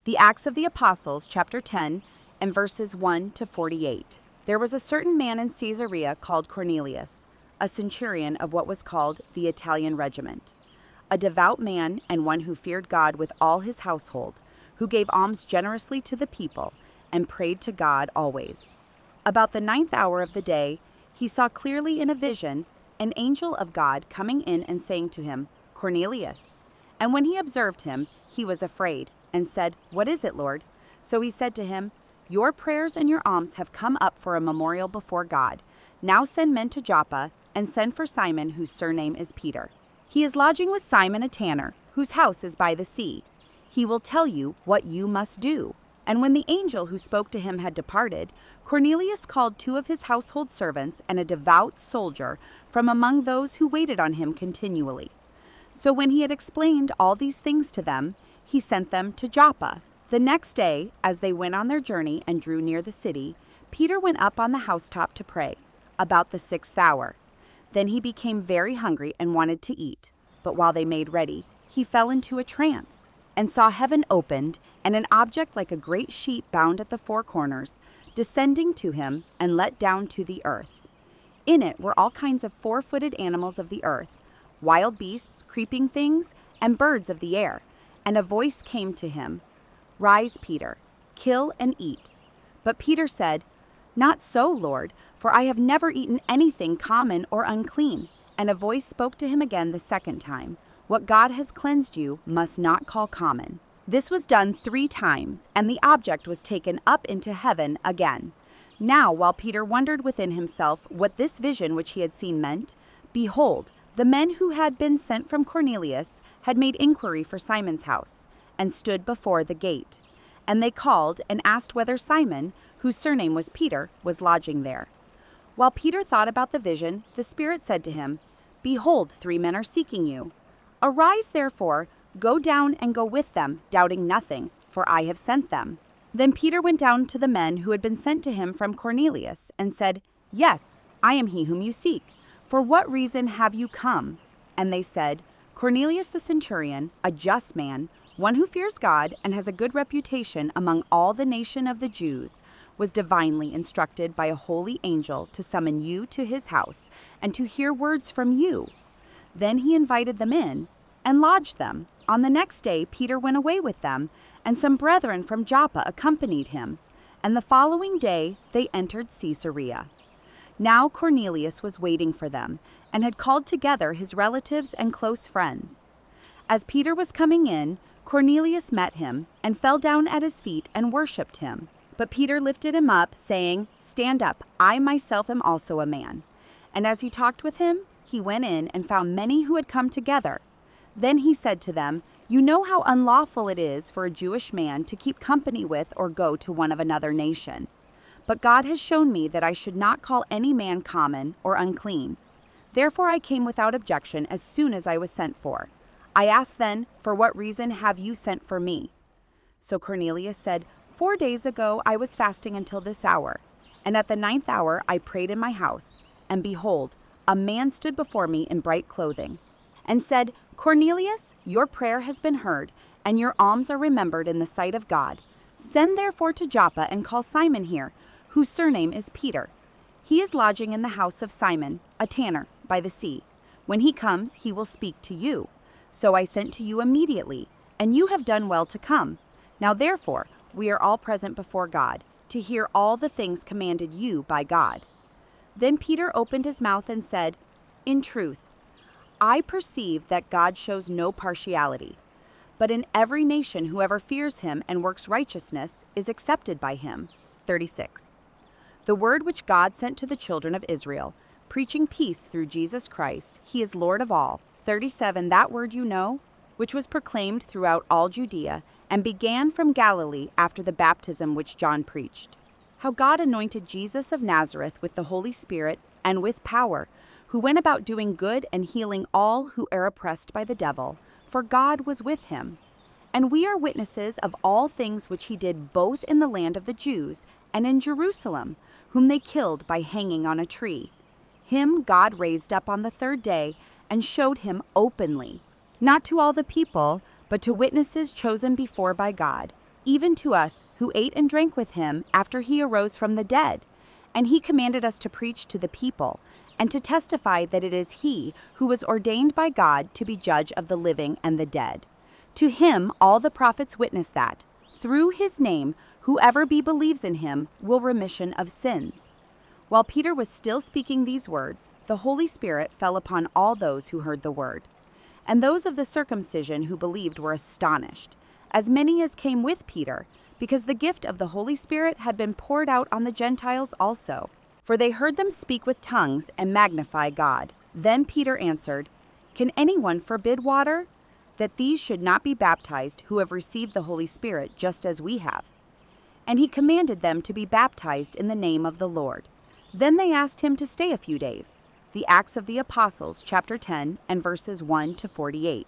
The Acts of the Apostles, chapter 10, and verses 1 to 48. There was a certain man in Caesarea called Cornelius, a centurion of what was called the Italian regiment, a devout man and one who feared God with all his household, who gave alms generously to the people and prayed to God always. About the 9th hour of the day, he saw clearly in a vision an angel of God coming in and saying to him, "Cornelius." And when he observed him, he was afraid and said, "What is it, Lord?" So he said to him, "Your prayers and your alms have come up for a memorial before God. Now send men to Joppa and send for Simon, whose surname is Peter. He is lodging with Simon, a tanner, whose house is by the sea. He will tell you what you must do." And when the angel who spoke to him had departed, Cornelius called 2 of his household servants and a devout soldier from among those who waited on him continually. So when he had explained all these things to them, he sent them to Joppa. The next day, as they went on their journey and drew near the city, Peter went up on the housetop to pray, about the 6th hour. Then he became very hungry and wanted to eat. But while they made ready, he fell into a trance, and saw heaven opened, and an object like a great sheet bound at the 4 corners, descending to him and let down to the earth. In it were all kinds of 4-footed animals of the earth, wild beasts, creeping things, and birds of the air. And a voice came to him, "Rise, Peter, kill and eat." But Peter said, "Not so, Lord, for I have never eaten anything common or unclean." And a voice spoke to him again the 2nd time, "What God has cleansed you must not call common." This was done 3 times, and the object was taken up into heaven again. Now, while Peter wondered within himself what this vision which he had seen meant, behold, the men who had been sent from Cornelius had made inquiry for Simon's house, and stood before the gate. And they called and asked whether Simon, whose surname was Peter, was lodging there. While Peter thought about the vision, the Spirit said to him, "Behold, 3 men are seeking you. Arise, therefore, go down and go with them, doubting nothing, for I have sent them." Then Peter went down to the men who had been sent to him from Cornelius, and said, "Yes, I am he whom you seek. For what reason have you come?" And they said, "Cornelius the centurion, a just man, one who fears God and has a good reputation among all the nation of the Jews, was divinely instructed by a holy angel to summon you to his house and to hear words from you." Then he invited them in and lodged them. On the next day Peter went away with them, and some brethren from Joppa accompanied him. And the following day they entered Caesarea. Now Cornelius was waiting for them, and had called together his relatives and close friends. As Peter was coming in, Cornelius met him, and fell down at his feet and worshipped him. But Peter lifted him up, saying, "Stand up, I myself am also a man." And as he talked with him, he went in and found many who had come together. Then he said to them, "You know how unlawful it is for a Jewish man to keep company with or go to one of another nation. But God has shown me that I should not call any man common or unclean. Therefore I came without objection as soon as I was sent for. I asked then, 'For what reason have you sent for me?' So Cornelius said, 4 days ago I was fasting until this hour, and at the 9th hour I prayed in my house, and behold, a man stood before me in bright clothing, and said, 'Cornelius, your prayer has been heard, and your alms are remembered in the sight of God. Send therefore to Joppa and call Simon here, whose surname is Peter. He is lodging in the house of Simon, a tanner, by the sea. When he comes, he will speak to you. So I sent to you immediately, and you have done well to come. Now therefore, we are all present before God, to hear all the things commanded you by God.' Then Peter opened his mouth and said, 'In truth, I perceive that God shows no partiality, but in every nation whoever fears him and works righteousness is accepted by him.'" 36. The word which God sent to the children of Israel, preaching peace through Jesus Christ, he is Lord of all. 37. That word you know, which was proclaimed throughout all Judea, and began from Galilee after the baptism which John preached. How God anointed Jesus of Nazareth with the Holy Spirit and with power, who went about doing good and healing all who are oppressed by the devil, for God was with him. And we are witnesses of all things which he did both in the land of the Jews and in Jerusalem, whom they killed by hanging on a tree. Him God raised up on the 3rd day and showed him openly, not to all the people, but to witnesses chosen before by God, even to us who ate and drank with him after he arose from the dead. And he commanded us to preach to the people, and to testify that it is he who was ordained by God to be judge of the living and the dead. To him all the prophets witness that, through his name, whoever believes in him will remission of sins. While Peter was still speaking these words, the Holy Spirit fell upon all those who heard the word. And those of the circumcision who believed were astonished, as many as came with Peter, because the gift of the Holy Spirit had been poured out on the Gentiles also. For they heard them speak with tongues and magnify God. Then Peter answered, "Can anyone forbid water? That these should not be baptized who have received the Holy Spirit just as we have." And he commanded them to be baptized in the name of the Lord. Then they asked him to stay a few days. The Acts of the Apostles, chapter 10, and verses 1 to 48.